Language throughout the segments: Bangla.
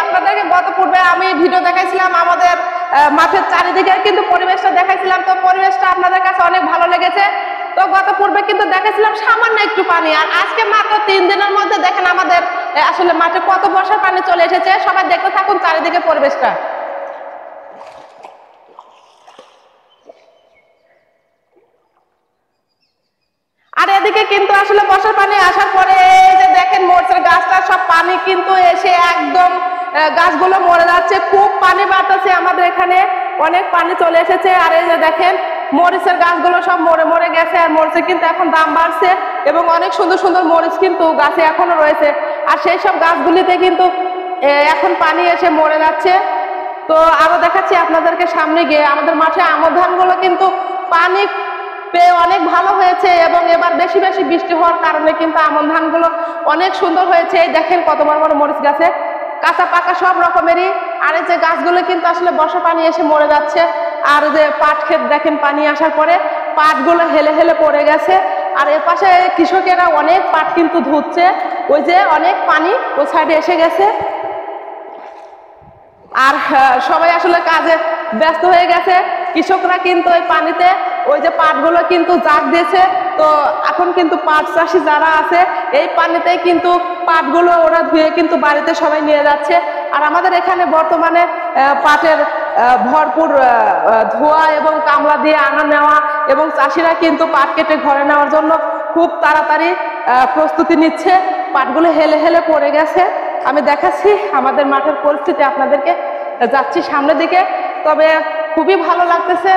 আপনাদেরকে গত পূর্বে আমি ভিডিও দেখাইছিলাম আমাদের মাঠের চারিদিকে কিন্তু পরিবেশটা দেখাইছিলাম, তো পরিবেশটা আপনাদের কাছে অনেক ভালো লেগেছে। তো গত পূর্বে কিন্তু দেখাইছিলাম সামান্য একটু পানি, আর আজকে মাত্র 3 দিনের মধ্যে দেখেন আমাদের আসলে মাঠে কত বর্ষার পানি চলে এসেছে। সবাই দেখতে থাকুন চারিদিকে পরিবেশটা। আর এদিকে কিন্তু আসলে বর্ষার পানি আসার পরে এই যে দেখেন মরিচের গাছটা সব পানি কিন্তু এসে একদম গাছগুলো মরে যাচ্ছে, খুব পানি বাড়তেছে আমাদের এখানে, অনেক পানি চলে এসেছে। আর এই যে দেখেন মরিচের গাছগুলো সব মরে মরে গেছে, আর মরিচের কিন্তু এখন দাম বাড়ছে এবং অনেক সুন্দর সুন্দর মরিচ কিন্তু গাছে এখনো রয়েছে। আর সেই সব গাছগুলিতে কিন্তু এখন পানি এসে মরে যাচ্ছে। তো আরো দেখাচ্ছি আপনাদেরকে সামনে গিয়ে, আমাদের মাঠে আমন ধানগুলো কিন্তু পানি পেয়ে অনেক ভালো হয়েছে এবং এবার বেশি বেশি বৃষ্টি হওয়ার কারণে কিন্তু আমন ধানগুলো অনেক সুন্দর হয়েছে। দেখেন কত বড় বড় মরিচ গাছে, কাঁচা পাকা সব রকমেরই। আর এই যে গাছগুলো কিন্তু আসলে বর্ষা পানি এসে মরে যাচ্ছে। আর যে পাট ক্ষেত দেখেন পানি আসার পরে পাটগুলো হেলে হেলে পড়ে গেছে। আর এর পাশে কৃষকেরা অনেক পাট কিন্তু ধুচ্ছে, ওই যে অনেক পানি ওই সাইডে এসে গেছে। আর সবাই আসলে কাজে ব্যস্ত হয়ে গেছে। কৃষকরা কিন্তু ওই পানিতে ওই যে পাটগুলো কিন্তু জাগ দিয়েছে। তো এখন কিন্তু পাট চাষি যারা আছে এই পানিতে কিন্তু পাটগুলো ওরা ধুয়ে কিন্তু বাড়িতে সবাই নিয়ে যাচ্ছে। আর আমাদের এখানে বর্তমানে পাটের ভরপুর ধোয়া এবং কামলা দিয়ে আনা নেওয়া, এবং চাষিরা কিন্তু পাট কেটে ঘরে নেওয়ার জন্য খুব তাড়াতাড়ি প্রস্তুতি নিচ্ছে। পাটগুলো হেলে হেলে পড়ে গেছে। আমি দেখাচ্ছি আমাদের মাঠের পরিস্থিতি আপনাদেরকে, যাচ্ছি সামনের দিকে। তবে খুবই ভালো লাগতেছে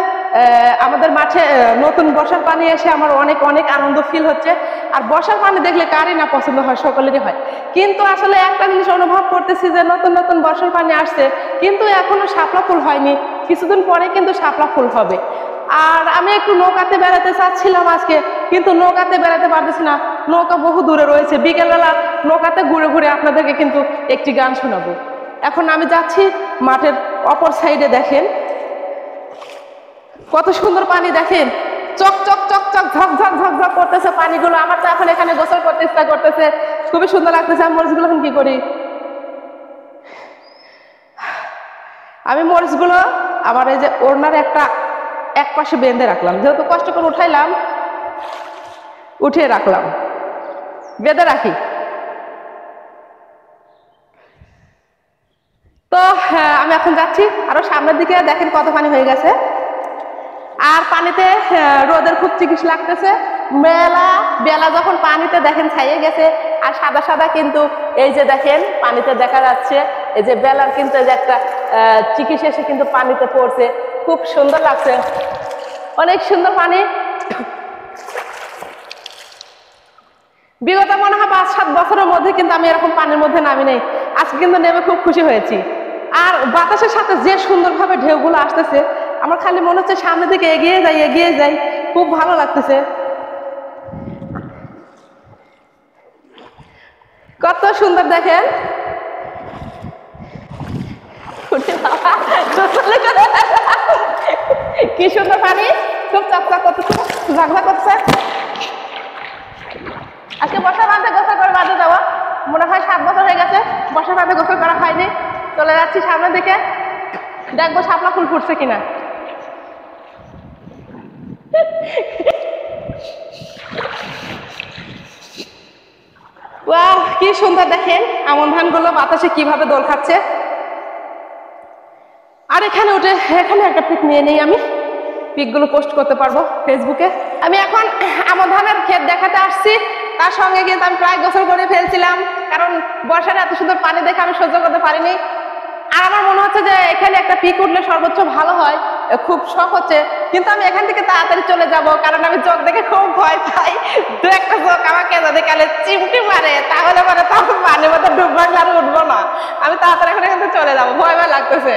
আমাদের মাঠে নতুন বর্ষার পানি এসে আমার অনেক অনেক আনন্দ ফিল হচ্ছে। আর বর্ষার পানি দেখলে কারই না পছন্দ হয়, সকলেরই হয়। কিন্তু আসলে একটা জিনিস অনুভব করতেছি যে নতুন নতুন বর্ষার পানি আসছে কিন্তু এখনো শাপলা ফুল হয়নি, কিছুদিন পরে কিন্তু শাপলা ফুল হবে। আর আমি একটু নৌকাতে বেড়াতে চাচ্ছিলাম আজকে, কিন্তু নৌকাতে বেড়াতে পারতেছি না, নৌকা বহু দূরে রয়েছে। বিকেলবেলা নৌকাতে ঘুরে ঘুরে আপনাদেরকে কিন্তু একটি গান শোনাবো। এখন আমি যাচ্ছি মাঠের অপর সাইডে, দেখেন কত সুন্দর পানি, দেখেন চক চক চক চক ঝক ঝক ঝক ঝক করতেছে পানিগুলো। আমার তো এখন এখানে গোসল করতে ইচ্ছা করতেছে, খুবই সুন্দর লাগতেছে। আমি মরিচগুলো এখন কি করি, আমি মরিচগুলো আমার এই যে ওড়নার এক পাশে বেঁধে রাখলাম, যেহেতু কষ্ট করে উঠাইলাম উঠিয়ে রাখলাম, বেঁধে রাখি। তো হ্যাঁ আমি এখন যাচ্ছি আরো সামনের দিকে, দেখেন কত পানি হয়ে গেছে। আর পানিতে রোদের খুব চিকিৎসা লাগতেছে। বেলা যখন পানিতে দেখেন ছাইয়ে গেছে আর সাদা সাদা কিন্তু এই যে দেখেন পানিতে দেখা যাচ্ছে এই যে বেলার কিন্তু এই যে একটা চিকিৎসা এসে কিন্তু পানিতে পড়ছে, খুব সুন্দর লাগছে, অনেক সুন্দর পানি। বিগত মনে হয় 5-7 বছরের মধ্যে কিন্তু আমি এরকম পানির মধ্যে নামি নেই, আজকে কিন্তু নেমে খুব খুশি হয়েছি। আর বাতাসের সাথে যে সুন্দরভাবে ঢেউগুলো আসতেছে, আমার খালি মনে হচ্ছে সামনের দিকে এগিয়ে যাই, খুব ভালো লাগতেছে। কত সুন্দর দেখেন, কি সুন্দর পানি, খুব চকচক করতেছে, ঝকঝক করছে। আজকে বর্ষার মাঠে গোসল করে বাদে যাওয়া, মনে হয় 7 বছর হয়ে গেছে বর্ষার মাঠে গোসল করা হয়নি। চলে যাচ্ছি সামনের দিকে, দেখবো শাপলা ফুল ফুটছে কিনা। ওয়াও কি সুন্দর দেখেন আমন ধানগুলো বাতাসে কিভাবে দোল খাচ্ছে। আর এখানে একটা পিক নিয়ে নেই, আমি পিকগুলো পোস্ট করতে পারবো ফেসবুকে। আমি এখন আমন ধানের ক্ষেত দেখাতে আসছি, তার সঙ্গে কিন্তু আমি প্রায় গোসল করে ফেলছিলাম, কারণ বর্ষার এত সুন্দর পানি দেখে আমি সহ্য করতে পারিনি। আর আমার মনে হচ্ছে যে এখানে একটা পিক উঠলে সর্বোচ্চ ভালো হয়, খুব শখ হচ্ছে। কিন্তু আমি এখান থেকে তাড়াতাড়ি চলে যাব, কারণ আমি চোখ দেখে খুব ভয় পাই। দু একটা চোখ আমাকে যদি কালে চিমটি মারে তাহলে তখন পানির মধ্যে ডুববো আর উঠবো না। আমি তাড়াতাড়ি এখানে কিন্তু চলে যাবো, ভয় ভয় লাগতেছে।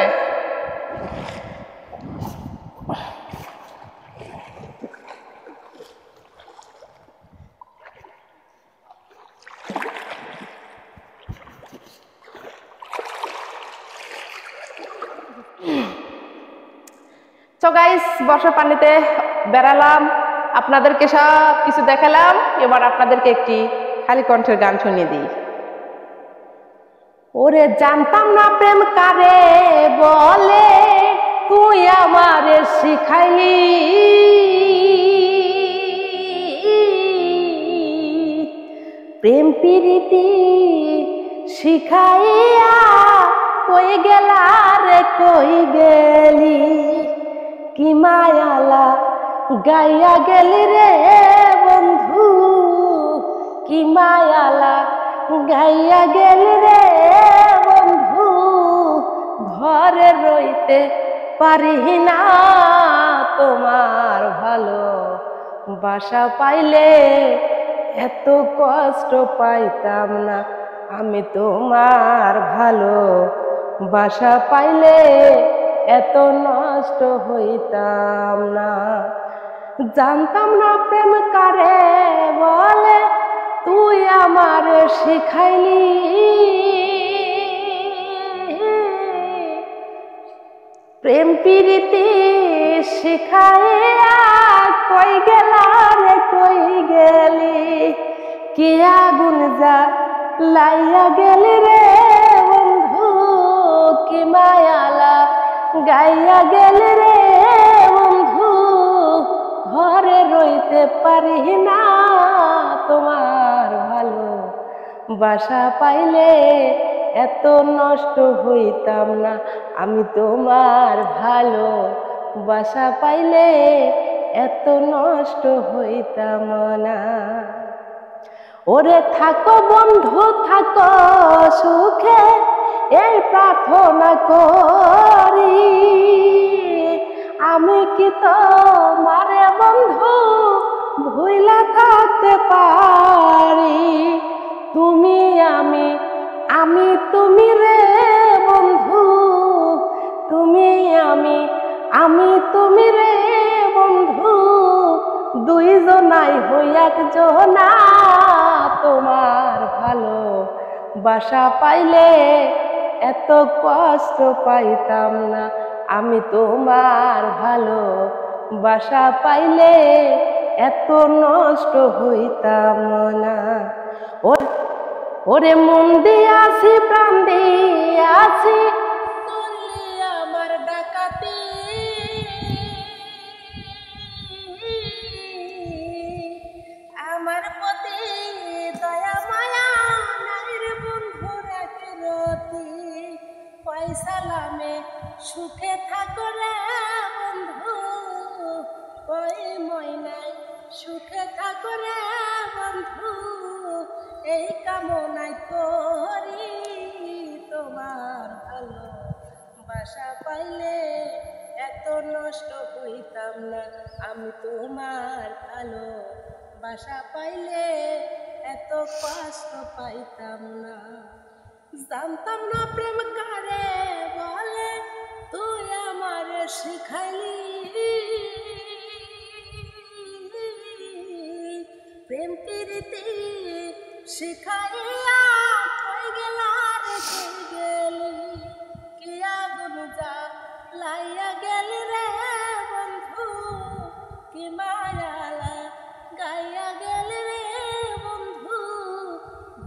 তো গাইস বর্ষার পানিতে বেড়ালাম, আপনাদেরকে সব কিছু দেখালাম। এবার আপনাদেরকে একটি খালি কণ্ঠের গান শুনিয়ে দিই। ওরে জানতাম না প্রেম কারে বলে, তুই আমারে শিখাইলি। প্রেম প্রীতি শিখাইয়া কই গেলা রে কই গেলি, কি মায়ালা গাইয়া গেলি রে বন্ধু, কি মায়ালা গাইয়া গেলি রে বন্ধু। ঘরে রইতে পারি না তোমার ভালো বাসা পাইলে, এত কষ্ট পাইতাম না আমি তোমার ভালো বাসা পাইলে, এত নষ্ট হইতাম না। জানতাম না প্রেম কারে বলে, তুই আমার শিখাইলি। প্রেম প্রীতি শিখাইয়া কই গেলা রে কই গেলি, কি আগুন যা লাইয়া গেলি রে বন্ধু, কি মায়ালা গাইয়া গেলি রে বন্ধু। ঘরে রইতে পারি না তোমার ভালো বাসা পাইলে, এত নষ্ট হইতাম না আমি তোমার ভালো বাসা পাইলে, এত নষ্ট হইতাম না। ওরে থাকো বন্ধু থাকো সুখে, এই প্রার্থনা করি। আমি কি তোমারে বন্ধু ভুইলা থাকতে পারি, তুমি আমি আমি তুমি রে বন্ধু, তুমি আমি তুমি রে বন্ধু। দুইজনাই হই একজনা তোমার ভালো বাসা পাইলে, এত কষ্ট পাইতাম না আমি তোমার ভালো বাসা পাইলে, এত নষ্ট হইতাম না। ওরে মন দিয়াছি প্রাণ দিয়াছি, করলি আমার ডাকাতি। আমার প্রতি দয়া মায়া নাই রে বন্ধু রাখি, পয়সালামে সুখে থাকো রে বন্ধু, ওই ময়নাই সুখে থাকো রে বন্ধু। এই কামনাই করি তোমার ভালো বাসা পাইলে, এত নষ্ট হইতাম না আমি তোমার ভালো বাসা পাইলে, এত কষ্ট পাইতাম না। জানতাম না প্রেম কারে বলে, তুই আমার শিখাইলি। প্রেম প্রীতি শিখাইয়া কই গেলা রে কই গেলি, কি আগুন যা লাইয়া গেলি রে বন্ধু, কি মায়ালা গাইয়া গেলি রে বন্ধু।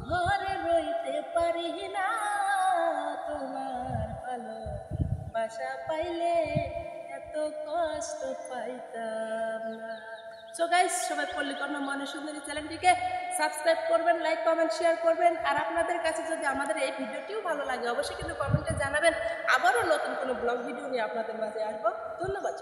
ঘরে রইতে পারি না তোমার ভালো বাসা পাইলে, এত কষ্ট পাইতাম না। সো গাইস, সবাই পল্লীকর্ণ মনে সুন্দরী চ্যানেলটিকে সাবস্ক্রাইব করবেন, লাইক কমেন্ট শেয়ার করবেন। আর আপনাদের কাছে যদি আমাদের এই ভিডিওটিও ভালো লাগে, অবশ্যই কিন্তু কমেন্টে জানাবেন। আবারও নতুন কোনো ব্লগ ভিডিও নিয়ে আপনাদের মাঝে আসবো। ধন্যবাদ।